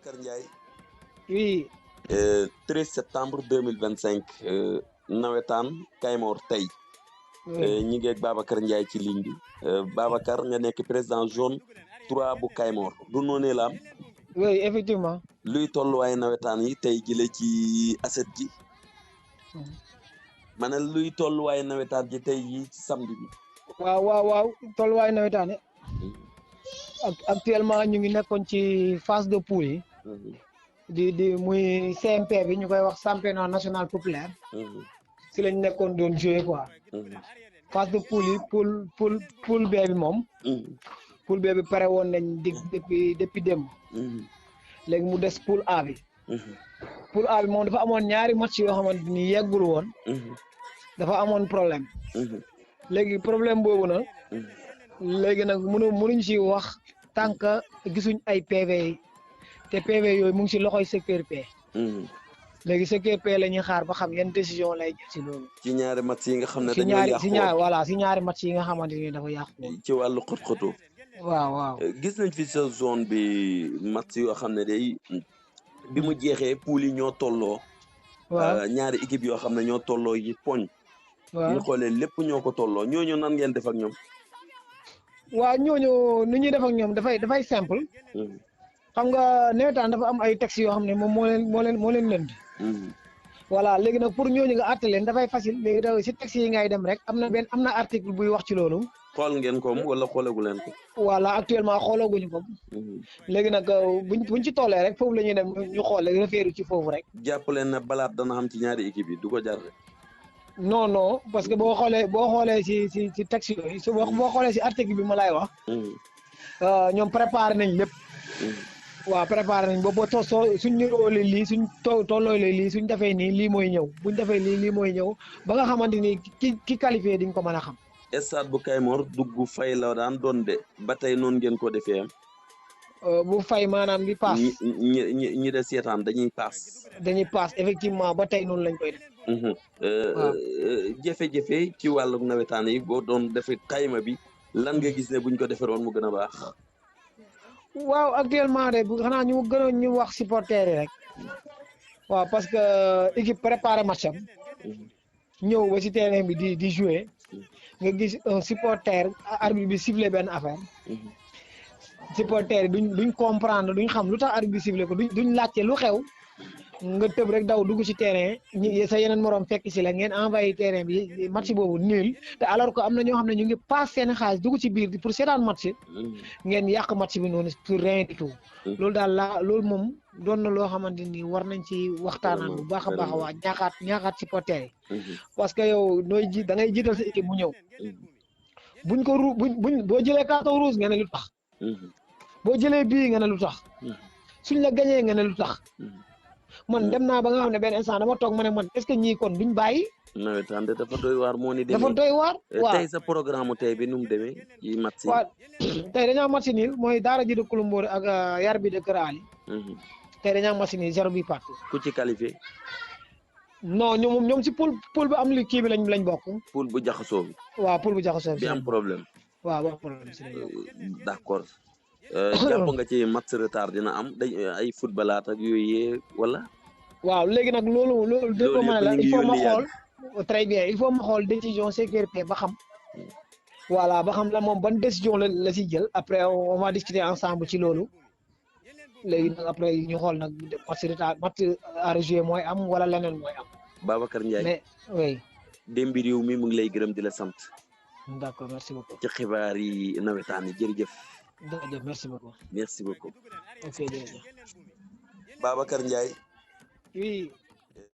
Babacar Ndiaye. Oui. 13 septembre 2025 nawetaan Kaymoor tey. ñi ngi ak Babacar Ndiaye ci ligne bi. Babacar nga nekk président zone 3 bu Kaymoor du noonee la am. Oui, effectivement. luy tolluwaay nawetaan yi tey jële ci aset ji. ma ne luy tolluwaay nawetaan ji tey yi ci samedi bi. waaw tolluwaay nawetaan yi. actuellement ñu ngi nekkoon ci phase de poule yi. di muy CMP bi ñu koy wax championnat national populaire. si lañ nekkoon doon jouer quoi. phase de poule yi poule B bi moom. poule B bi pare woon nañ depuis démb. léegi mu des poule A bi. poule A bi moom dafa amoon ñaari match yoo xamante ni yeggul woon. dafa amoon problème. léegi problème boobu na léegi nag mënuñ ci wax tant que gisuñ ay PV yi te PV yooyu mu ngi ci loxoy secteur P. léegi secteur P la ñuy xaar ba xam yan décision lay jël ci loolu. ci ñaari match yi nga xam ne dañoo yàqu si ñaari match yi nga xamante ni dafa yàqu. ci wàllu xët-xëtu. waaw. gis nañ fi sa zone bi match yoo xam ne day bi mu jeexee poule yi ñoo tolloo. waaw ñaari équipe yoo xam ne ñoo tolloo yi poñ. waaw ñu xoolee lépp ñoo ko tolloo ñooñu nan ngeen def ak ñoom. waaw ñooñu nu ñuy def ak ñoom dafay simple. xam nga nawetaan dafa am ay textes yoo xam ne moom moo leen lënd. voilà léegi nag pour ñooñu nga àtte leen dafay facile léegi da si textes yi ngay dem rek am na article buy wax ci loolu. xool ngeen ko wala xoolagu leen ko. voilà actuellement xoolaguñu ko. léegi nag buñ ci tollee rek foofu la ñuy dem ñu xool rek référé ci foofu rek. jàpp leen ne balaat dana xam ci ñaari équipe yi du ko jar rek. non parce que boo xoolee ci texte yooyu boo xoolee ci article bi ma lay wax. ñoom préparé nañ lépp. waaw préparé nañ boo suñ niróolee lii suñ tolloolee lii suñ defee nii lii mooy ñëw buñ defee lii mooy ñëw ba nga xamante ni ki qualifié di nga ko mën a xam. stade bu Kaymoor dugg fay la daan doon de ba tey noonu ngeen ko defee am. bu fay maanaam di paas. ñi de seetaan dañuy paas. dañuy paas effectivement ba tey noonu lañ koy def. jafe-jafe ci wàllu nawetaan yi boo doon defee xayma bi lan nga gis ne buñ ko deferoon mu gën a baax. waaw actuellement de xanaa ñu gënoon ñu wax supporters yi rek. waaw parce que équipe préparé match am. ñëw ba ci terrain bi di jouer. nga gis un supporter arbitre bi sifflé benn affaire. supporter yi duñ comprendre duñ xam lu tax arbitre bi sifflé ko duñ laajte lu xew. nga tëb rek daw dugg ci terrain sa yeneen morom fekk si la ngeen envoyé terrain bi match boobu nul te alors que am na ñoo xam ne ñu ngi paas seen xaalis dugg ci biir pour seetaan match. ngeen yàq match bi noonu pour rien du tout. loolu daal loolu moom doon na loo xamante ni war nañ ci waxtaanaan bu baax a baax a waa ñaaxaat supporters yi. parce que yow da ngay jiital sa équipe mu ñëw. buñ boo jëlee carton rouge nga ne lu tax. boo jëlee bii nga ne lu tax. suñ la gañee nga ne lu tax. man dem naa ba nga xam ne benn instant dama toog ma ne man est-ce que ñii kon duñ bàyyi. nawetaan de dafa doy waar moo ni demee. dafa doy waar waaw tey sa programme tey bi nu mu demee ci match yi. waaw tey dañoo match nii mooy daara ji de Kulumboor ak yar bi de Kër Ali. tey dañoo match nii 0 bi partout. ku ci qualifié. non ñoom si poule bi am li kii bi lañ bokk. poule bu jaxasoo bi. waaw poule bu jaxasoo bi. bi am problème. waaw am problème si lañ bokk. d'accord. jàpp nga ci match retard dina am ay footballaat ak yooyu wala. waaw léegi nag loolu dégg nga la il faut ma xool très bien il faut ma xool décision sécurité ba xam. voilà ba xam la moom ban décision la si jël après on va discuter ensemble ci loolu léegi nag après ñu xool nag match retard match à rejouer mooy am wala leneen mooy am. Babacar Ndiaye mais oui. Demby Réew mi mu ngi lay gërëm di la sant. d'accord merci beaucoup. ci xibaar yi nawetaan yi jërëjëf. jërëjëf merci beaucoup. merci beaucoup. ok jërëjëf. Babacar Ndiaye. oui.